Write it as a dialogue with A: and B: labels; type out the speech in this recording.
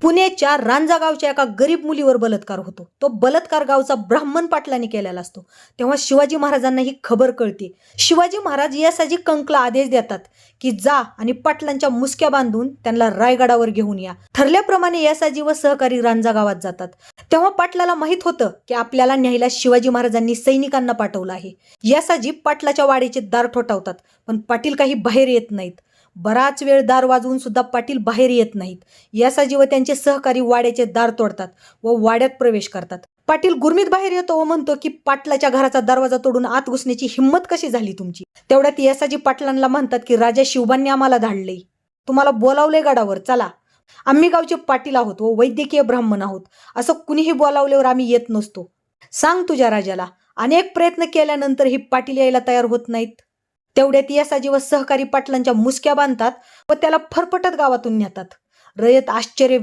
A: पुण्याच्या रांजा गावच्या एका गरीब मुलीवर बलात्कार होतो. तो बलात्कार गावचा ब्राह्मण पाटलांनी केलेला असतो. तेव्हा शिवाजी महाराजांना ही खबर कळते. शिवाजी महाराज यसाजी कंकला आदेश देतात की जा आणि पाटलांच्या मुसक्या बांधून त्यांना रायगडावर घेऊन या. ठरल्याप्रमाणे यसाजी व सहकारी रांजा गावात जातात. तेव्हा पाटलाला माहित होतं की आपल्याला न्यायला शिवाजी महाराजांनी सैनिकांना पाठवलं आहे. यसाजी पाटलाच्या वाडीचे दार ठोठावतात, पण पाटील काही बाहेर येत नाहीत. बराच वेळ दार वाजवून सुद्धा पाटील बाहेर येत नाहीत. यसाजी व त्यांचे सहकारी वाड्याचे दार तोडतात व वाड्यात प्रवेश करतात. पाटील गुरमीत बाहेर येतो व म्हणतो की पाटलाच्या घराचा दरवाजा तोडून आत घुसण्याची हिंमत कशी झाली तुमची. तेवढ्यात यसाजी पाटलांना म्हणतात की राजा शिवबांनी आम्हाला धाडले, तुम्हाला बोलावले गडावर, चला. आम्ही गावचे पाटील आहोत व वैद्यकीय ब्राह्मण आहोत. असं कुणीही बोलावल्यावर आम्ही येत नसतो. सांग तुझ्या राजाला. अनेक प्रयत्न केल्यानंतर ही पाटील यायला तयार होत नाहीत. तेवढ्यात यसाजी व सहकारी पाटलांच्या मुसक्या बांधतात व त्याला फरफटत गावातून नेतात. रयत आश्चर्य